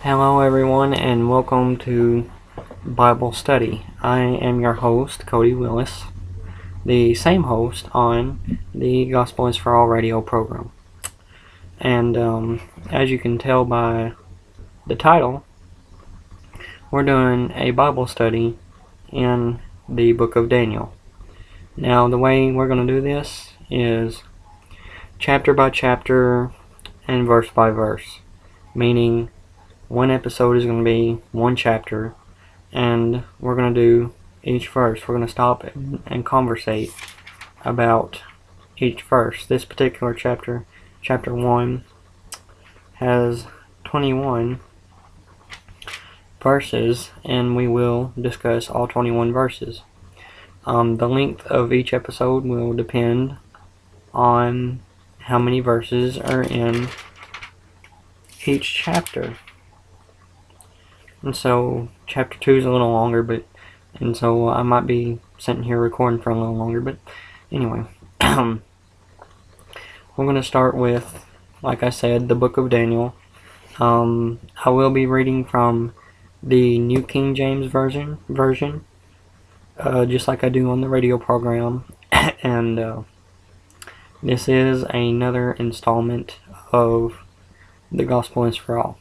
Hello, everyone, and welcome to Bible Study. I am your host, Cody Willis, the same host on the Gospel is for All radio program. And as you can tell by the title, we're doing a Bible study in the book of Daniel. Now, the way we're going to do this is chapter by chapter and verse by verse, meaning one episode is going to be one chapter, and we're going to do each verse. We're going to stop and conversate about each verse. This particular chapter, chapter 1, has 21 verses, and we will discuss all 21 verses. The length of each episode will depend on how many verses are in each chapter. And so chapter 2 is a little longer, and so I might be sitting here recording for a little longer, but anyway. We're going to start with, like I said, the book of Daniel. I will be reading from the New King James Version, just like I do on the radio program. And this is another installment of the Gospel is for All.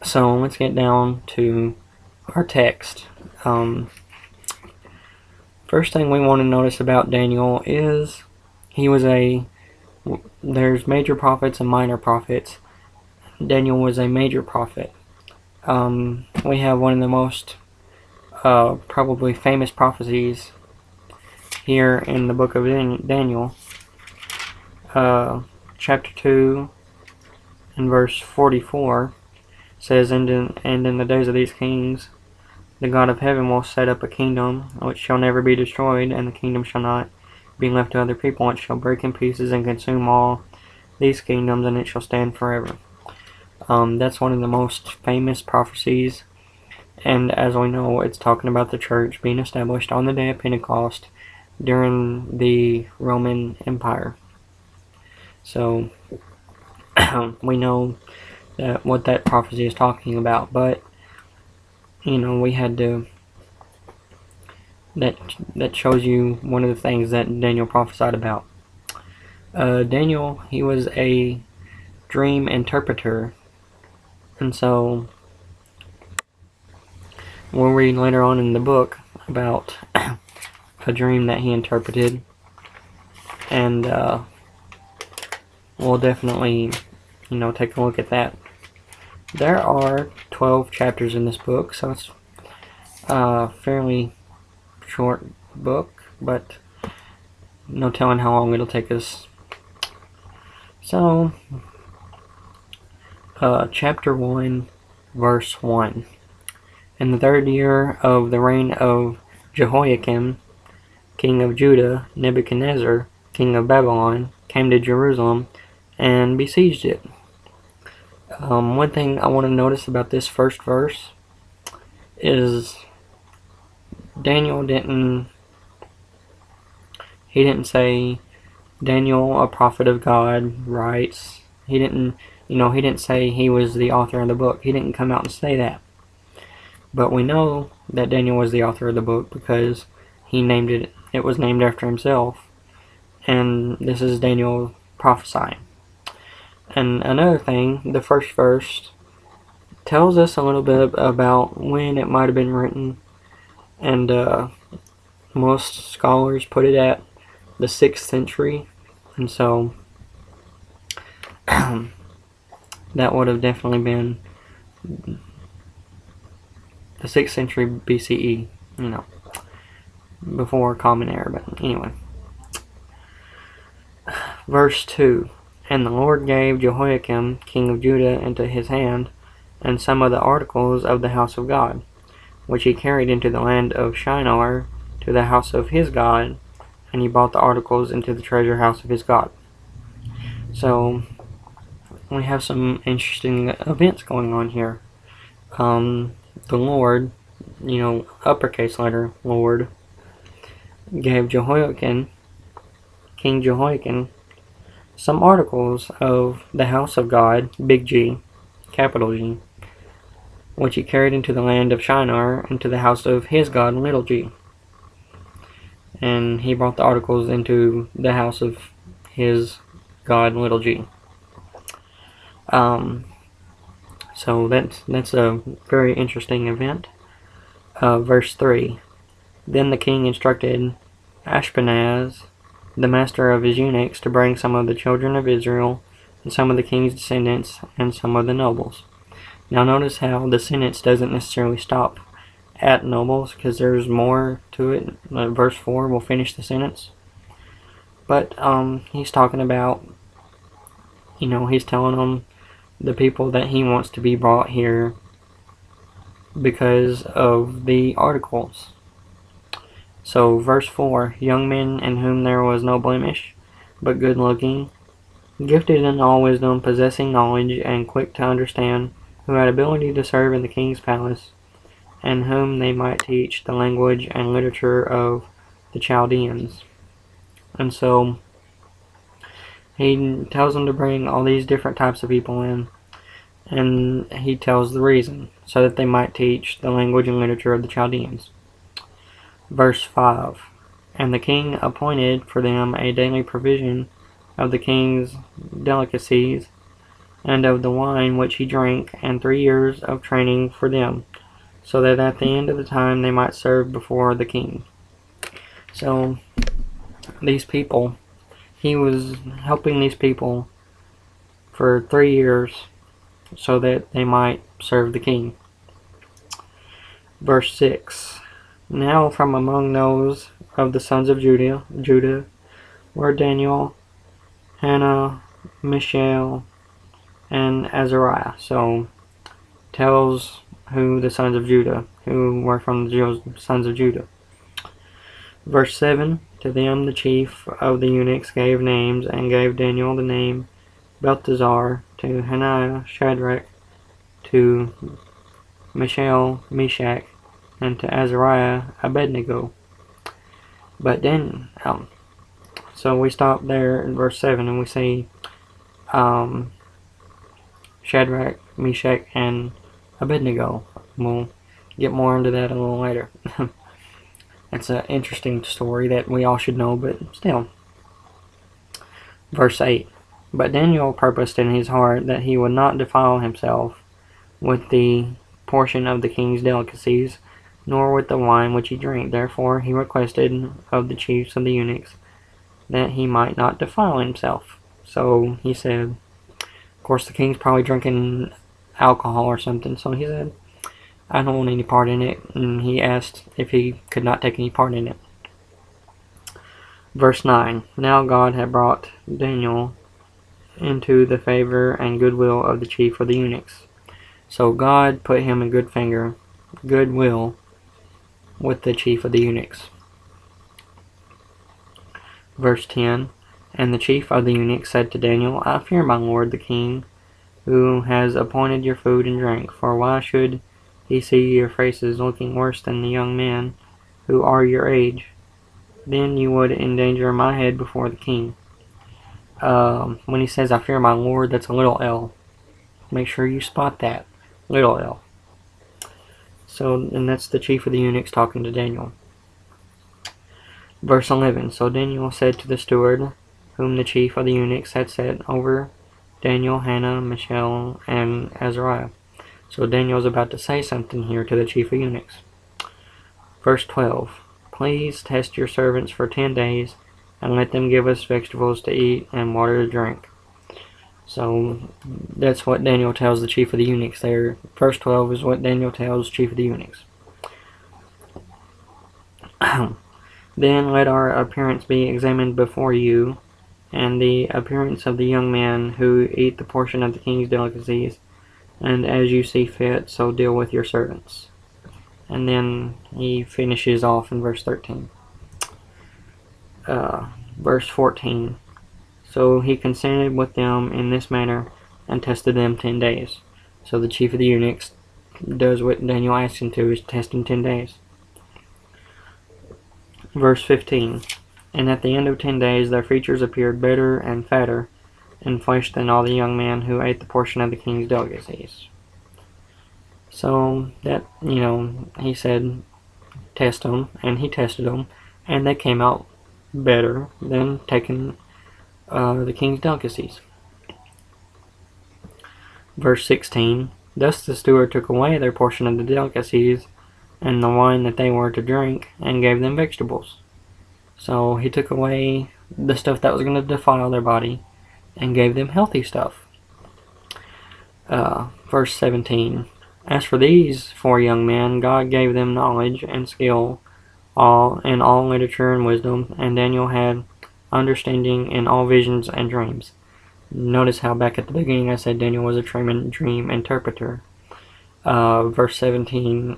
So let's get down to our text. First thing we want to notice about Daniel is there's major prophets and minor prophets. Daniel was a major prophet. We have one of the most probably famous prophecies here in the book of Daniel. Chapter 2 and verse 44 says, and in the days of these kings, the God of heaven will set up a kingdom which shall never be destroyed, and the kingdom shall not be left to other people. It shall break in pieces and consume all these kingdoms, and it shall stand forever. That's one of the most famous prophecies, and as we know, it's talking about the church being established on the day of Pentecost during the Roman Empire. So we know what that prophecy is talking about, but we had to, that shows you one of the things that Daniel prophesied about. Daniel, he was a dream interpreter, and so we'll read later on in the book about a dream that he interpreted, and we'll definitely take a look at that. There are 12 chapters in this book, so it's a fairly short book, but no telling how long it'll take us. So, chapter 1, verse 1. In the 3rd year of the reign of Jehoiakim, king of Judah, Nebuchadnezzar, king of Babylon, came to Jerusalem and besieged it. One thing I want to notice about this first verse is Daniel didn't say, Daniel, a prophet of God, writes. He didn't say he was the author of the book. He didn't come out and say that. But we know that Daniel was the author of the book because he named it. It was named after himself, and this is Daniel prophesying. And another thing, the first verse tells us a little bit about when it might have been written, and most scholars put it at the 6th century, and so that would have definitely been the 6th century BCE, before Common Era, but anyway. Verse 2. And the Lord gave Jehoiakim, king of Judah, into his hand, and some of the articles of the house of God, which he carried into the land of Shinar, to the house of his God, and he brought the articles into the treasure house of his God. So, we have some interesting events going on here. The Lord, uppercase letter, Lord, gave Jehoiakim, King Jehoiakim, some articles of the house of God, big G, capital G, which he carried into the land of Shinar, into the house of his god, little g. And he brought the articles into the house of his god, little g. So that's a very interesting event. Verse 3. Then the king instructed Ashpenaz, the master of his eunuchs, to bring some of the children of Israel, and some of the king's descendants, and some of the nobles. Now notice how the sentence doesn't necessarily stop at nobles, because there's more to it. Verse 4 will finish the sentence. But he's talking about, he's telling them the people that he wants to be brought here because of the articles. So verse 4, young men in whom there was no blemish, but good looking, gifted in all wisdom, possessing knowledge, and quick to understand, who had ability to serve in the king's palace, and whom they might teach the language and literature of the Chaldeans. And so he tells them to bring all these different types of people in, and he tells the reason, so that they might teach the language and literature of the Chaldeans. Verse 5, and the king appointed for them a daily provision of the king's delicacies, and of the wine which he drank, and 3 years of training for them, so that at the end of the time they might serve before the king. So these people, he was helping these people for 3 years so that they might serve the king. Verse 6, now from among those of the sons of Judah were Daniel, Hannah, Mishael, and Azariah. So tells who the sons of Judah, who were from the sons of Judah. Verse 7, to them the chief of the eunuchs gave names, and gave Daniel the name Belteshazzar, to Hananiah Shadrach, to Mishael Meshach, and to Azariah Abednego. But then, so we stop there in verse 7, and we see Shadrach, Meshach, and Abednego. We'll get more into that a little later. It's an interesting story that we all should know, but still. Verse 8, but Daniel purposed in his heart that he would not defile himself with the portion of the king's delicacies, nor with the wine which he drank. Therefore he requested of the chiefs of the eunuchs that he might not defile himself. So he said, of course the king's probably drinking alcohol or something, so he said, I don't want any part in it, and he asked if he could not take any part in it. Verse 9, now God had brought Daniel into the favor and goodwill of the chief of the eunuchs. So God put him in goodwill with the chief of the eunuchs. Verse 10, and the chief of the eunuchs said to Daniel, I fear my lord the king, who has appointed your food and drink, for why should he see your faces looking worse than the young men who are your age? Then you would endanger my head before the king. When he says, I fear my lord, that's a little L. Make sure you spot that. Little L. So, and that's the chief of the eunuchs talking to Daniel. Verse 11, so Daniel said to the steward, whom the chief of the eunuchs had set over Daniel, Hannah, Mishael, and Azariah. So Daniel's about to say something here to the chief of eunuchs. Verse 12, please test your servants for 10 days, and let them give us vegetables to eat and water to drink. So that's what Daniel tells the chief of the eunuchs there. Verse 12 is what Daniel tells chief of the eunuchs. Then let our appearance be examined before you, and the appearance of the young men who eat the portion of the king's delicacies, and as you see fit, so deal with your servants. And then he finishes off in verse 13. Verse 14. So he consented with them in this manner, and tested them 10 days. So the chief of the eunuchs does what Daniel asked him to, is test him 10 days. Verse 15. And at the end of 10 days their features appeared better and fatter in flesh than all the young men who ate the portion of the king's delicacies. So that, he said, test them, and he tested them, and they came out better than taking the king's delicacies. Verse 16, thus the steward took away their portion of the delicacies and the wine that they were to drink, and gave them vegetables. So he took away the stuff that was going to defile their body and gave them healthy stuff. Verse 17, as for these 4 young men, God gave them knowledge and skill in all literature and wisdom, and Daniel had understanding in all visions and dreams. Notice how back at the beginning I said Daniel was a dream interpreter. Verse 17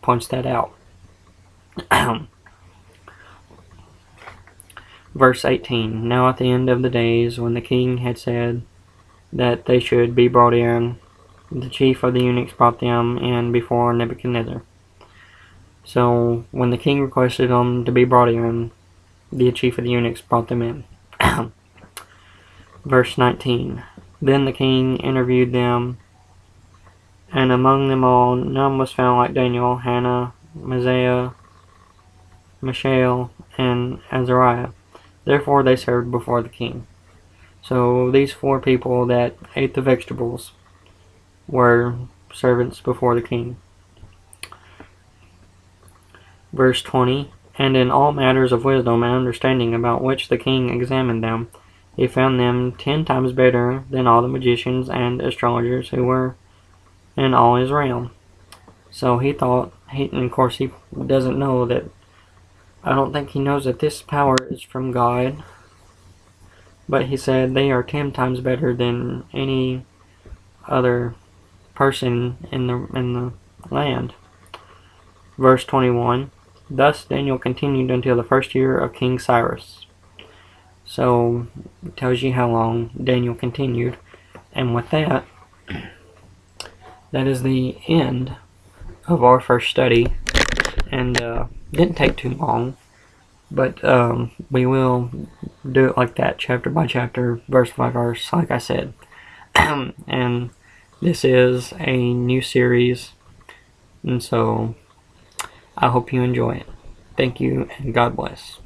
points that out. Verse 18, now at the end of the days, when the king had said that they should be brought in, the chief of the eunuchs brought them in before Nebuchadnezzar. So when the king requested them to be brought in, the chief of the eunuchs brought them in. Verse 19, then the king interviewed them, and among them all none was found like Daniel, Hannah, Mishael, and Azariah. Therefore they served before the king. So these 4 people that ate the vegetables were servants before the king. Verse 20, and in all matters of wisdom and understanding about which the king examined them, he found them 10 times better than all the magicians and astrologers who were in all his realm. So he thought, and of course he doesn't know that, I don't think he knows that this power is from God, but he said they are 10 times better than any other person in the land. Verse 21, thus Daniel continued until the 1st year of King Cyrus. So it tells you how long Daniel continued. And with that, that is the end of our first study. And didn't take too long, but we will do it like that, chapter by chapter, verse by verse, like I said. And this is a new series, and so I hope you enjoy it. Thank you, and God bless.